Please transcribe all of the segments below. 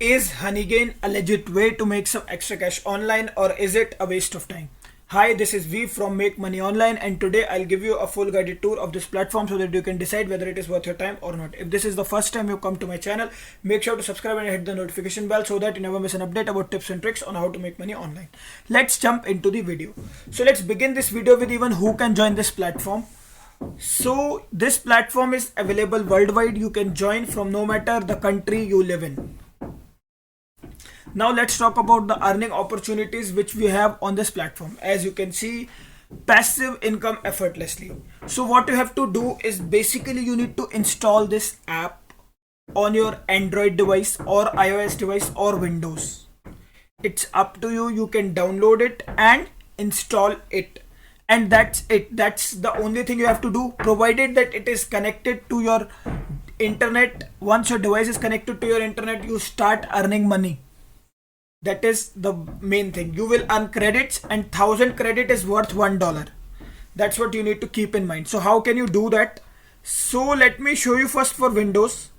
Is Honeygain a legit way to make some extra cash online, or is it a waste of time? Hi, this is V from Make Money Online, and today I'll give you a full guided tour of this platform so that you can decide whether it is worth your time or not. If this is the first time you come to my channel, make sure to subscribe and hit the notification bell so that you never miss an update about tips and tricks on how to make money online. Let's jump into the video. So let's begin this video with even who can join this platform. So this platform is available worldwide. You can join from no matter the country you live in. Now let's talk about the earning opportunities which we have on this platform. As you can see, passive income effortlessly. So what you have to do is basically you need to install this app on your Android device or iOS device or Windows. It's up to you. You can download it and install it, and that's it. That's the only thing you have to do, provided that it is connected to your internet. Once your device is connected to your internet, you start earning money. That is the main thing. You will earn credits, and 1000 credit is worth $1. That's what you need to keep in mind. So how can you do that? So let me show you first for Windows.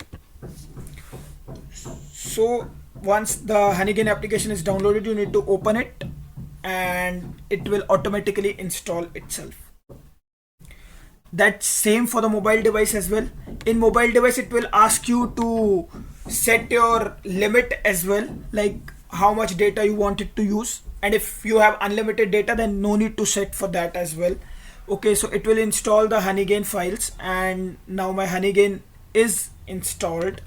So once the Honeygain application is downloaded, you need to open it and it will automatically install itself. That's same for the mobile device as well. In mobile device, it will ask you to set your limit as well, like how much data you want it to use, and if you have unlimited data, then no need to set for that as well. Okay, so it will install the Honeygain files, and now my Honeygain is installed,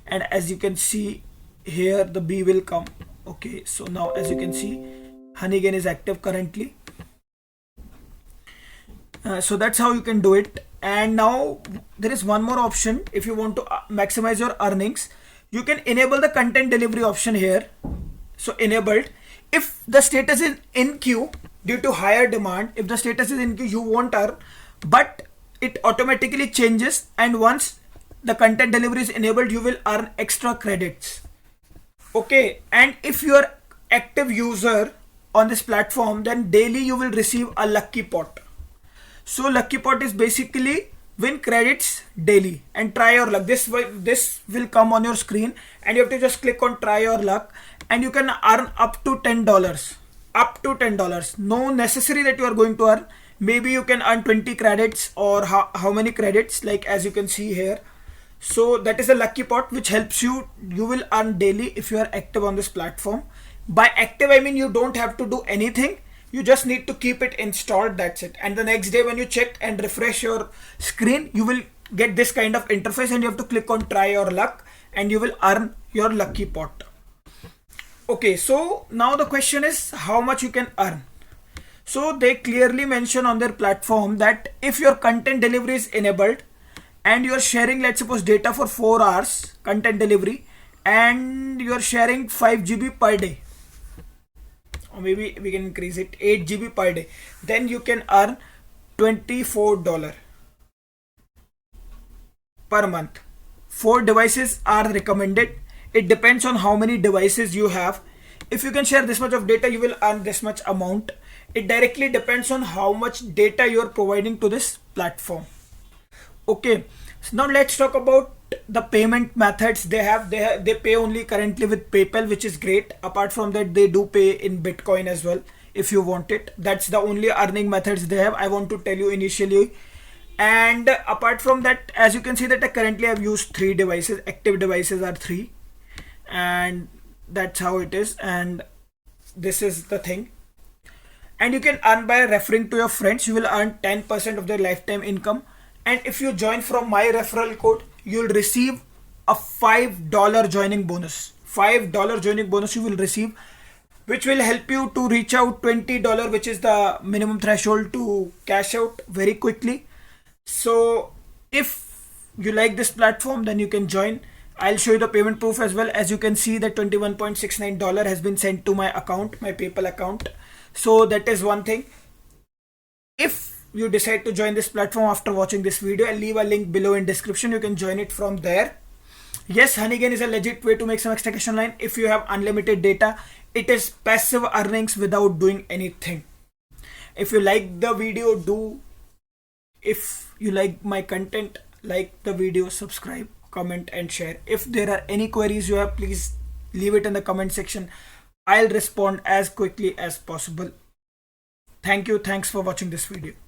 and as you can see here, the B will come. Okay, so now as you can see, Honeygain is active currently. So that's how you can do it. And now there is one more option. If you want to maximize your earnings, you can enable the content delivery option here. So enabled. If the status is in queue due to higher demand, if the status is in queue, you won't earn, but it automatically changes, and once the content delivery is enabled, you will earn extra credits. Okay, and if you are active user on this platform, then daily you will receive a lucky pot. So lucky pot is basically win credits daily and try your luck. This will come on your screen, and you have to just click on try your luck, and you can earn up to $10. Up to $10. No necessary that you are going to earn. Maybe you can earn 20 credits or how many credits, like as you can see here. So that is a lucky pot which helps you. You will earn daily if you are active on this platform. By active, I mean you don't have to do anything. You just need to keep it installed. That's it. And the next day when you check and refresh your screen, you will get this kind of interface, and you have to click on try your luck, and you will earn your lucky pot. Okay, so now the question is how much you can earn. So they clearly mention on their platform that if your content delivery is enabled and you're sharing, let's suppose, data for 4 hours content delivery, and you're sharing 5 GB per day, or maybe we can increase it 8 GB per day, then you can earn $24 per month. 4 devices are recommended. It depends on how many devices you have. If you can share this much of data, you will earn this much amount. It directly depends on how much data you are providing to this platform. Okay, so now let's talk about the payment methods they have. They pay only currently with PayPal, which is great. Apart from that, they do pay in Bitcoin as well if you want it. That's the only earning methods they have, I want to tell you initially. And apart from that, as you can see that I currently have used 3 devices. Active devices are 3, and that's how it is. And this is the thing. And you can earn by referring to your friends. You will earn 10% of their lifetime income. And if you join from my referral code, you'll receive a $5 joining bonus. $5 joining bonus you will receive, which will help you to reach out $20, which is the minimum threshold to cash out very quickly. So if you like this platform, then you can join. I'll show you the payment proof as well. As you can see that $21.69 has been sent to my account, my PayPal account. So that is one thing. If you decide to join this platform after watching this video, I'll leave a link below in description. You can join it from there. Yes, Honeygain is a legit way to make some extra cash online. If you have unlimited data, it is passive earnings without doing anything. If you like the video, if you like my content, like the video, subscribe, comment and share. If there are any queries you have, please leave it in the comment section. I'll respond as quickly as possible. Thank you. Thanks for watching this video.